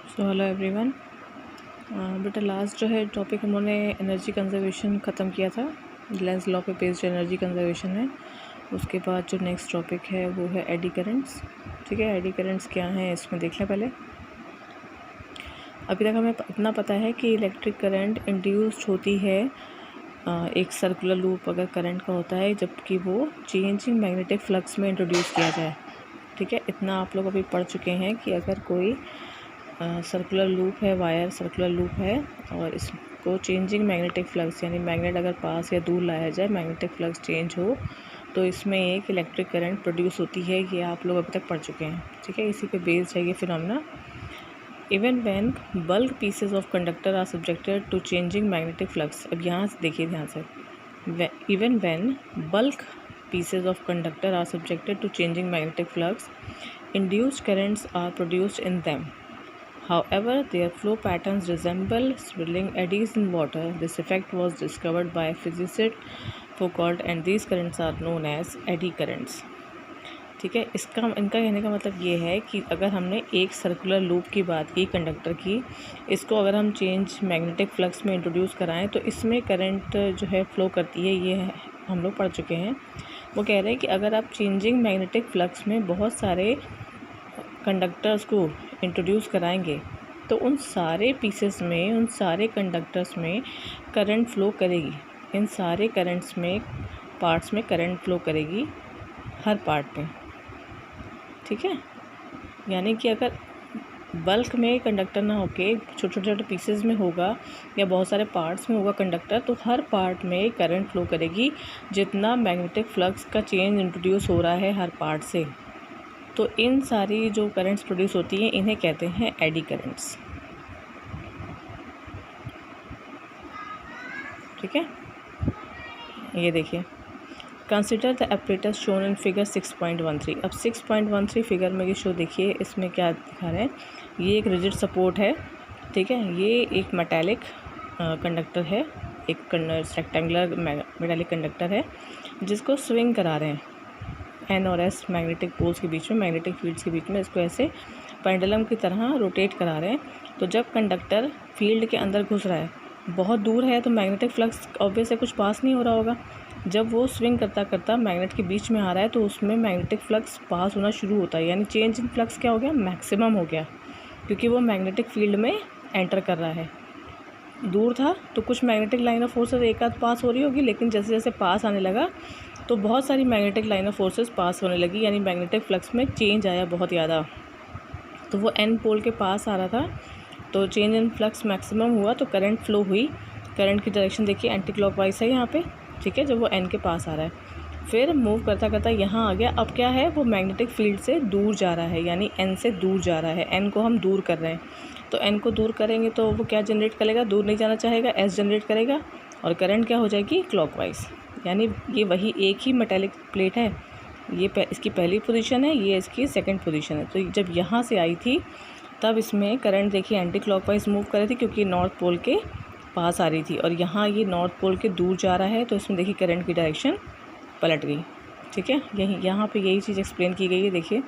Hello everyone. बेटा last जो है टॉपिक हम लोगों ने एनर्जी कंजर्वेशन ख़त्म किया था। लेंस लॉ पे बेस्ड एनर्जी कंजर्वेशन है। उसके बाद जो नेक्स्ट टॉपिक है वो है एडी करंट्स। ठीक है, एडी करंट्स क्या हैं इसमें देख लें पहले। अभी तक हमें इतना पता है कि इलेक्ट्रिक करंट इंड्यूस्ड होती है एक सर्कुलर लूप अगर करंट का होता है, जबकि वो चेंजिंग मैग्नेटिक फ्लक्स में इंट्रोड्यूस किया जाए। ठीक है, इतना आप लोग अभी पढ़ चुके हैं कि अगर कोई सर्कुलर लूप है, वायर सर्कुलर लूप है और इसको चेंजिंग मैग्नेटिक फ्लक्स यानी मैग्नेट अगर पास या दूर लाया जाए, मैग्नेटिक फ्लक्स चेंज हो तो इसमें एक इलेक्ट्रिक करंट प्रोड्यूस होती है। ये आप लोग अभी तक पढ़ चुके हैं। ठीक है, इसी पे बेस्ड है ये phenomena. Even when bulk pieces of conductor are subjected to changing magnetic flux. अब यहाँ से देखिए ध्यान से, even when bulk pieces of conductor are subjected to changing magnetic flux, induced currents are produced in them. However, their flow patterns resemble swirling eddies in water. This effect was discovered by physicist Foucault, and these currents are known as eddy currents. ठीक है, इनका कहने का मतलब ये है कि अगर हमने एक सर्कुलर लूप की बात की कंडक्टर की, इसको अगर हम चेंज मैग्नेटिक फ्लक्स में इंट्रोड्यूस कराएं तो इसमें करंट जो है फ्लो करती है। ये हम लोग पढ़ चुके हैं। वो कह रहे हैं कि अगर आप चेंजिंग मैग्नेटिक फ्लक्स में बहुत सारे कंडक्टर्स को इंट्रोड्यूस कराएंगे तो उन सारे पीसेस में, उन सारे कंडक्टर्स में करंट फ्लो करेगी। इन सारे करंट्स में, पार्ट्स में करंट फ्लो करेगी, हर पार्ट में। ठीक है, यानी कि अगर बल्क में कंडक्टर ना होके छोटे छोटे पीसेस में होगा या बहुत सारे पार्ट्स में होगा कंडक्टर, तो हर पार्ट में करंट फ्लो करेगी जितना मैग्नेटिक फ्लक्स का चेंज इंट्रोड्यूस हो रहा है हर पार्ट से। तो इन सारी जो करंट्स प्रोड्यूस होती हैं इन्हें कहते हैं एडी करंट्स। ठीक है, ये देखिए, consider the apparatus shown in figure 6.13। अब 6.13 फिगर में ये शो देखिए, इसमें क्या दिखा रहे हैं। ये एक रिजिड सपोर्ट है। ठीक है, ये एक मेटालिक कंडक्टर है, एक रेक्टेंगुलर मेटालिक कंडक्टर है जिसको स्विंग करा रहे हैं एन और एस मैग्नेटिक पोल्स के बीच में, मैग्नेटिक फील्ड्स के बीच में। इसको ऐसे पेंडुलम की तरह रोटेट करा रहे हैं। तो जब कंडक्टर फील्ड के अंदर घुस रहा है, बहुत दूर है, तो मैग्नेटिक फ्लक्स ऑब्वियस है कुछ पास नहीं हो रहा होगा। जब वो स्विंग करता करता मैग्नेट के बीच में आ रहा है तो उसमें मैग्नेटिक फ्लक्स पास होना शुरू होता है, यानी चेंज इन फ्लक्स क्या हो गया, मैक्सिमम हो गया, क्योंकि वो मैग्नेटिक फील्ड में एंटर कर रहा है। दूर था तो कुछ मैग्नेटिक लाइन ऑफ फोर्सेस एक आध पास हो रही होगी, लेकिन जैसे जैसे पास आने लगा तो बहुत सारी मैग्नेटिक लाइन ऑफ फोर्सेस पास होने लगी, यानी मैग्नेटिक फ्लक्स में चेंज आया बहुत ज़्यादा। तो वो एन पोल के पास आ रहा था, तो चेंज इन फ्लक्स मैक्सिमम हुआ तो करंट फ्लो हुई। करंट की डायरेक्शन देखिए एंटी क्लॉकवाइज है यहाँ पे। ठीक है, जब वो एन के पास आ रहा है, फिर मूव करता करता यहाँ आ गया। अब क्या है, वो मैग्नेटिक फील्ड से दूर जा रहा है, यानी एन से दूर जा रहा है। एन को हम दूर कर रहे हैं, तो एन को दूर करेंगे तो वो क्या जनरेट करेगा, दूर नहीं जाना चाहेगा, एस जनरेट करेगा और करंट क्या हो जाएगी, क्लॉकवाइज। यानी ये वही एक ही मेटालिक प्लेट है। ये इसकी पहली पोजीशन है, ये इसकी सेकंड पोजीशन है। तो जब यहाँ से आई थी तब इसमें करंट देखिए एंटी क्लॉकवाइज मूव कर रही थी, क्योंकि नॉर्थ पोल के पास आ रही थी, और यहाँ ये नॉर्थ पोल के दूर जा रहा है, तो इसमें देखिए करंट की डायरेक्शन पलट गई। ठीक है, यहाँ पे यही चीज़ एक्सप्लेन की गई है। देखिए,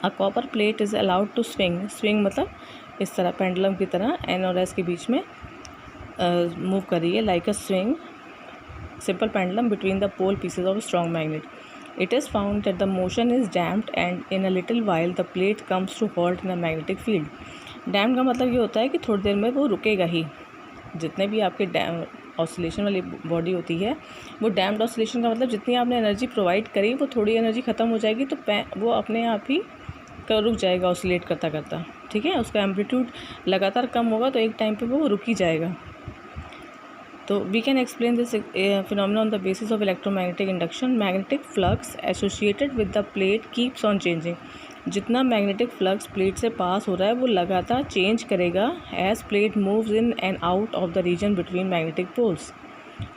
a copper plate is allowed to swing. Swing मतलब इस तरह पेंडुलम की तरह एन और एस के बीच में मूव कर रही है, like a swing simple pendulum between the pole pieces of a strong magnet. It is found that the motion is damped and in a little while the plate comes to halt in a magnetic field. Damped का मतलब ये होता है कि थोड़ी देर में वो रुकेगा ही। जितने भी आपके ऑसिलेशन वाली बॉडी होती है, वो डैम्प्ड ऑसिलेशन का मतलब जितनी आपने एनर्जी प्रोवाइड करी वो थोड़ी एनर्जी ख़त्म हो जाएगी तो वो अपने आप ही रुक जाएगा ऑसिलेट करता करता। ठीक है, उसका एम्पलीट्यूड लगातार कम होगा तो एक टाइम पे वो रुक ही जाएगा। तो we can explain this phenomena on the basis of electromagnetic induction. Magnetic flux associated with the plate keeps on changing. जितना मैग्नेटिक फ्लक्स प्लेट से पास हो रहा है वो लगातार चेंज करेगा as plate moves in and out of the region between magnetic poles.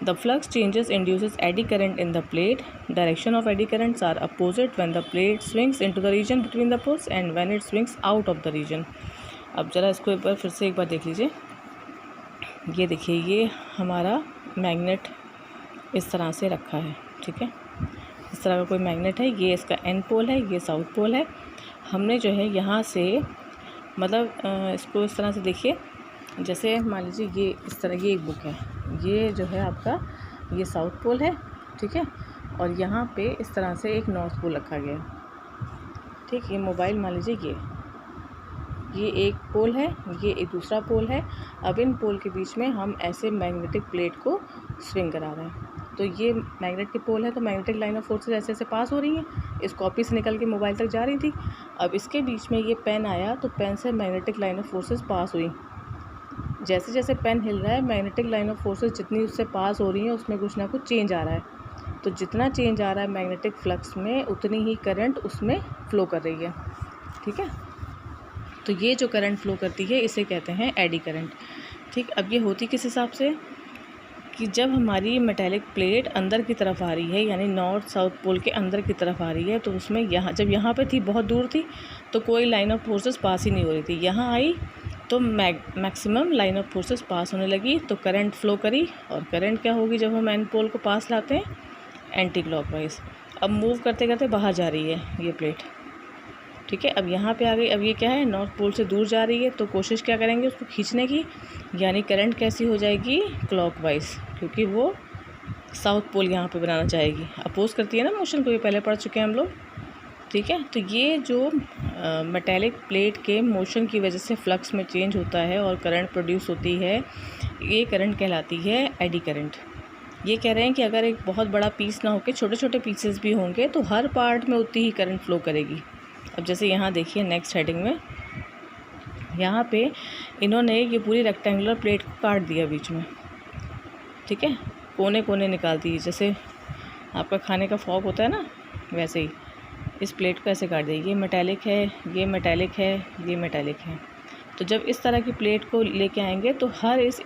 The flux changes induces eddy current in the plate. Direction of eddy currents are opposite when the plate swings into the region between the poles and when it swings out of the region. अब ज़रा इसको एक बार फिर से एक बार देख लीजिए। ये देखिए, ये हमारा मैग्नेट इस तरह से रखा है। ठीक है, इस तरह का कोई मैग्नेट है, ये इसका एन पोल है, ये साउथ पोल है। हमने जो है यहाँ से मतलब इसको इस तरह से देखिए, जैसे मान लीजिए ये इस तरह की एक बुक है, ये जो है आपका ये साउथ पोल है, ठीक है, और यहाँ पे इस तरह से एक नॉर्थ पोल रखा गया है, ठीक। ये मोबाइल मान लीजिए ये एक पोल है, ये एक दूसरा पोल है। अब इन पोल के बीच में हम ऐसे मैग्नेटिक प्लेट को स्विंग करा रहे हैं। तो ये मैग्नेट के पोल है, तो मैग्नेटिक लाइन ऑफ फोर्सेस ऐसे ऐसे पास हो रही हैं, इस कॉपी से निकल के मोबाइल तक जा रही थी। अब इसके बीच में ये पेन आया, तो पेन से मैग्नेटिक लाइन ऑफ फोर्सेस पास हुई। जैसे जैसे पेन हिल रहा है, मैग्नेटिक लाइन ऑफ फोर्सेस जितनी उससे पास हो रही हैं उसमें कुछ ना कुछ चेंज आ रहा है। तो जितना चेंज आ रहा है मैग्नेटिक फ्लक्स में, उतनी ही करंट उसमें फ़्लो कर रही है, ठीक है। तो ये जो करंट फ़्लो करती है इसे कहते हैं एडी करंट, ठीक। अब ये होती किस हिसाब से कि जब हमारी मेटेलिक प्लेट अंदर की तरफ आ रही है, यानी नॉर्थ साउथ पोल के अंदर की तरफ आ रही है, तो उसमें जब यहाँ पे थी, बहुत दूर थी, तो कोई लाइन ऑफ फोर्सेस पास ही नहीं हो रही थी। यहाँ आई तो मैक्सिमम लाइन ऑफ फोर्सेस पास होने लगी, तो करंट फ़्लो करी। और करंट क्या होगी जब हम एन पोल को पास लाते हैं? Anti clockwise. अब मूव करते करते बाहर जा रही है ये प्लेट, ठीक है। अब यहाँ पे आ गई, अब ये क्या है, नॉर्थ पोल से दूर जा रही है, तो कोशिश क्या करेंगे उसको खींचने की, यानी करंट कैसी हो जाएगी? क्लॉकवाइज, क्योंकि वो साउथ पोल यहाँ पे बनाना चाहेगी, अपोज करती है ना मोशन को, ये पहले पढ़ चुके हैं हम लोग, ठीक है। तो ये जो मेटेलिक प्लेट के मोशन की वजह से फ्लक्स में चेंज होता है और करंट प्रोड्यूस होती है, ये करंट कहलाती है एडी करंट। ये कह रहे हैं कि अगर एक बहुत बड़ा पीस ना होकर छोटे छोटे पीसेस भी होंगे तो हर पार्ट में उतनी ही करंट फ्लो करेगी। अब जैसे यहाँ देखिए नेक्स्ट हेडिंग में, यहाँ पे इन्होंने ये पूरी रेक्टेंगुलर प्लेट को काट दिया बीच में, ठीक है, कोने कोने निकाल दिए, जैसे आपका खाने का फॉक होता है ना, वैसे ही इस प्लेट को ऐसे काट दिया। ये मेटालिक है, ये मेटालिक है, ये मेटालिक है। तो जब इस तरह की प्लेट को लेके आएंगे तो हर इस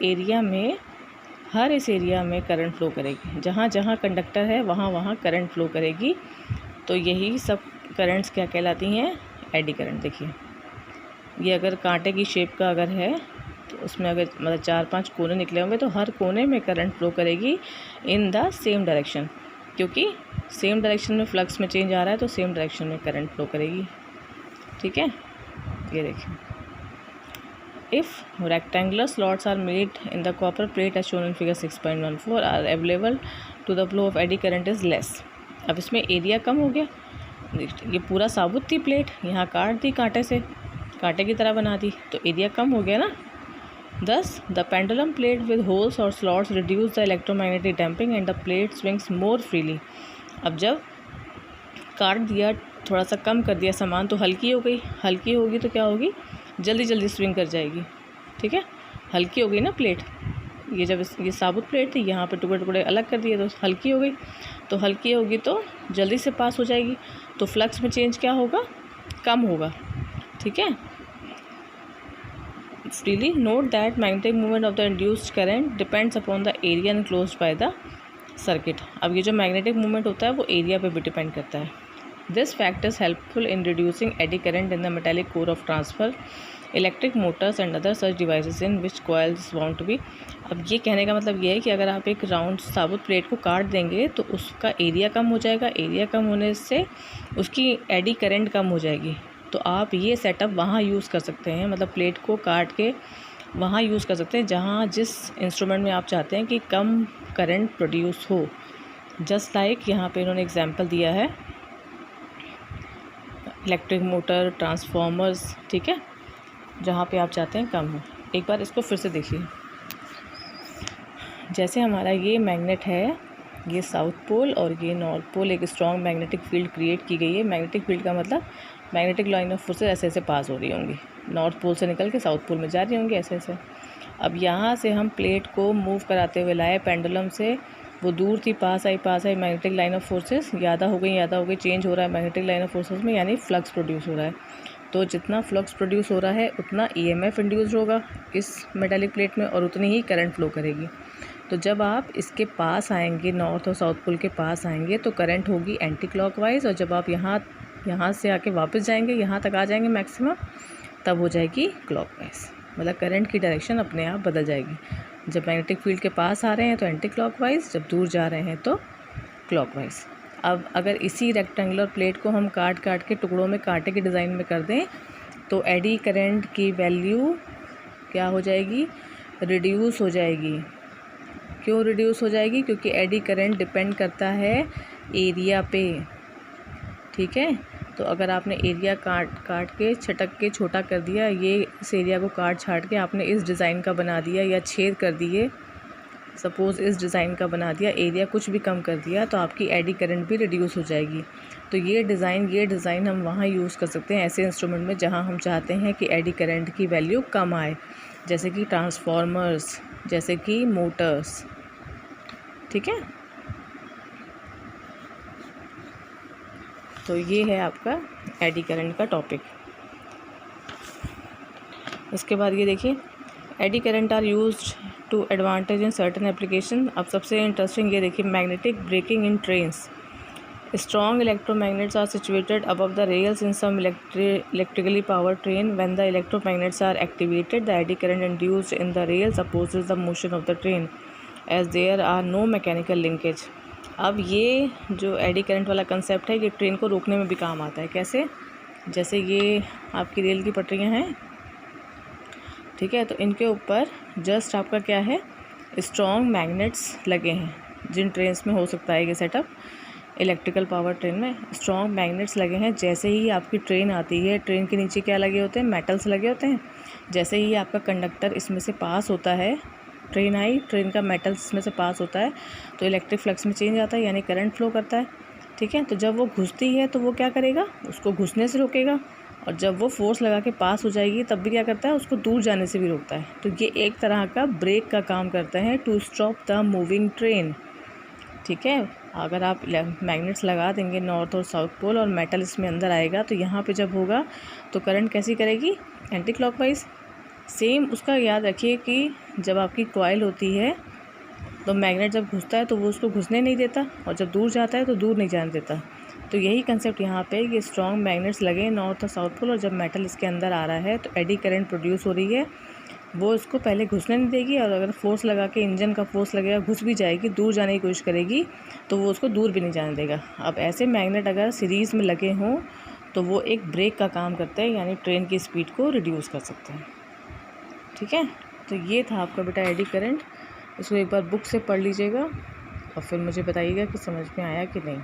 एरिया में करंट फ्लो करेगी, जहाँ जहाँ कंडक्टर है वहाँ वहाँ करंट फ्लो करेगी। तो यही सब करंट्स क्या कहलाती हैं? Eddy current. देखिए ये अगर कांटे की शेप का अगर है तो उसमें अगर मतलब 4-5 कोने निकले होंगे तो हर कोने में करंट फ्लो करेगी इन द सेम डायरेक्शन, क्योंकि सेम डायरेक्शन में फ्लक्स में चेंज आ रहा है तो सेम डायरेक्शन में करंट फ्लो करेगी, ठीक है। ये देखिए, if rectangular slots are made in the copper plate as shown in figure 6.14 are available to the flow of eddy current is less. अब इसमें एरिया कम हो गया, ये पूरा साबुत थी प्लेट, यहाँ काट दी, कांटे से कांटे की तरह बना दी, तो एरिया कम हो गया ना। Thus, the pendulum plate with holes or slots reduce the electromagnetic damping and the plate swings more freely. अब जब काट दिया, थोड़ा सा कम कर दिया सामान, तो हल्की हो गई। हल्की होगी तो क्या होगी? जल्दी जल्दी स्विंग कर जाएगी, ठीक है। हल्की हो गई ना प्लेट, ये जब ये साबुत प्लेट थी, यहाँ पे टुकड़े टुकड़े अलग कर दिए तो हल्की हो गई। तो हल्की होगी तो जल्दी से पास हो जाएगी, तो फ्लक्स में चेंज क्या होगा? कम होगा, ठीक है। Freely note that magnetic movement of the induced current depends upon the area enclosed by the circuit. अब ये जो मैग्नेटिक मूवमेंट होता है वो एरिया पे भी डिपेंड करता है। This fact is helpful in reducing eddy current in the metallic core of transfer electric motors and other such devices in which coils wound to be. अब ये कहने का मतलब ये है कि अगर आप एक राउंड साबुत प्लेट को काट देंगे तो उसका एरिया कम हो जाएगा, एरिया कम होने से उसकी एडी करंट कम हो जाएगी। तो आप ये सेटअप वहाँ यूज़ कर सकते हैं, मतलब प्लेट को काट के वहाँ यूज़ कर सकते हैं जहाँ जिस इंस्ट्रूमेंट में आप चाहते हैं कि कम करंट प्रोड्यूस हो। जस्ट लाइक यहाँ पे इन्होंने एग्जांपल दिया है इलेक्ट्रिक मोटर, ट्रांसफॉर्मर्स, ठीक है, जहाँ पे आप चाहते हैं कम हो। एक बार इसको फिर से देखिए, जैसे हमारा ये मैग्नेट है, ये साउथ पोल और ये नॉर्थ पोल, एक स्ट्रॉन्ग मैग्नेटिक फील्ड क्रिएट की गई है। मैग्नेटिक फील्ड का मतलब मैग्नेटिक लाइन ऑफ फोर्सेस ऐसे ऐसे पास हो रही होंगी, नॉर्थ पोल से निकल के साउथ पोल में जा रही होंगी, ऐसे ऐसे। अब यहाँ से हम प्लेट को मूव कराते हुए लाए पेंडुलम से, वो दूर थी, पास आई, मैग्नेटिक लाइन ऑफ फोर्सेस ज़्यादा हो गई, चेंज हो रहा है मैग्नेटिक लाइन ऑफ फोर्सेस में, यानी फ्लक्स प्रोड्यूस हो रहा है। तो जितना फ्लक्स प्रोड्यूस हो रहा है उतना EMF इंड्यूस होगा इस मेटालिक प्लेट में और उतनी ही करंट फ्लो करेगी। तो जब आप इसके पास आएंगे, नॉर्थ और साउथ पोल के पास आएंगे, तो करंट होगी एंटी क्लॉकवाइज, और जब आप यहाँ से आके वापस जाएंगे, यहाँ तक आ जाएंगे मैक्सिमम, तब हो जाएगी क्लॉकवाइज। मतलब करंट की डायरेक्शन अपने आप बदल जाएगी। जब मैग्नेटिक फील्ड के पास आ रहे हैं तो एंटी क्लॉकवाइज, जब दूर जा रहे हैं तो क्लॉकवाइज। अब अगर इसी रेक्टेंगुलर प्लेट को हम काट के टुकड़ों में कांटे के डिज़ाइन में कर दें तो एडी करंट की वैल्यू क्या हो जाएगी, रिड्यूस हो जाएगी। क्यों रिड्यूस हो जाएगी, क्योंकि एडी करंट डिपेंड करता है एरिया पे, ठीक है। तो अगर आपने एरिया काट के छटक के छोटा कर दिया, ये इस एरिया को काट छाट के आपने इस डिज़ाइन का बना दिया या छेद कर दिए, सपोज़ इस डिज़ाइन का बना दिया, एरिया कुछ भी कम कर दिया, तो आपकी एडी करंट भी रिड्यूस हो जाएगी। तो ये डिज़ाइन हम वहाँ यूज़ कर सकते हैं ऐसे इंस्ट्रूमेंट में जहाँ हम चाहते हैं कि एडी करंट की वैल्यू कम आए, जैसे कि ट्रांसफार्मर्स, जैसे कि मोटर्स, ठीक है। तो ये है आपका एडी करंट का टॉपिक। इसके बाद ये देखिए, eddy current are used to advantage in certain application. अब सबसे इंटरेस्टिंग ये देखिए, magnetic braking in trains. Strong electromagnets are situated above the rails in some electrically powered train. When the electromagnets are activated, the eddy current induced in the rails opposes the motion of the train, as there are no mechanical linkage. अब ये जो eddy current वाला concept है, ये train को रोकने में भी काम आता है। कैसे, जैसे ये आपकी रेल की पटरियाँ हैं, ठीक है, तो इनके ऊपर जस्ट आपका क्या है, स्ट्रॉन्ग मैग्नेट्स लगे हैं, जिन ट्रेन्स में हो सकता है ये सेटअप, इलेक्ट्रिकल पावर ट्रेन में स्ट्रॉन्ग मैग्नेट्स लगे हैं। जैसे ही आपकी ट्रेन आती है, ट्रेन के नीचे क्या लगे होते हैं, मेटल्स लगे होते हैं। जैसे ही आपका कंडक्टर इसमें से पास होता है, ट्रेन आई, ट्रेन का मेटल्स इसमें से पास होता है, तो इलेक्ट्रिक फ्लक्स में चेंज आता है, यानी करंट फ्लो करता है, ठीक है। तो जब वो घुसती है तो वो क्या करेगा, उसको घुसने से रोकेगा, और जब वो फोर्स लगा के पास हो जाएगी तब भी क्या करता है, उसको दूर जाने से भी रोकता है। तो ये एक तरह का ब्रेक का काम करता है to stop the moving train, ठीक है। अगर आप मैग्नेट्स लगा देंगे नॉर्थ और साउथ पोल और मेटल इसमें अंदर आएगा, तो यहाँ पे जब होगा तो करंट कैसी करेगी, एंटी क्लॉकवाइज। सेम उसका याद रखिए कि जब आपकी कॉइल होती है तो मैग्नेट जब घुसता है तो वो उसको घुसने नहीं देता, और जब दूर जाता है तो दूर नहीं जाने देता। तो यही कंसेप्ट यहाँ पे, ये स्ट्रॉन्ग मैग्नेट्स लगे नॉर्थ और साउथ पोल, और जब मेटल इसके अंदर आ रहा है तो एडी करंट प्रोड्यूस हो रही है, वो इसको पहले घुसने नहीं देगी, और अगर फोर्स लगा के इंजन का फोर्स लगेगा, घुस भी जाएगी, दूर जाने की कोशिश करेगी, तो वो उसको दूर भी नहीं जाने देगा। अब ऐसे मैग्नेट अगर सीरीज़ में लगे हों तो वो एक ब्रेक का काम करते हैं, यानी ट्रेन की स्पीड को रिड्यूस कर सकते हैं, ठीक है। तो ये था आपका बेटा एडी करंट। इसको एक बार बुक से पढ़ लीजिएगा और फिर मुझे बताइएगा कि समझ में आया कि नहीं।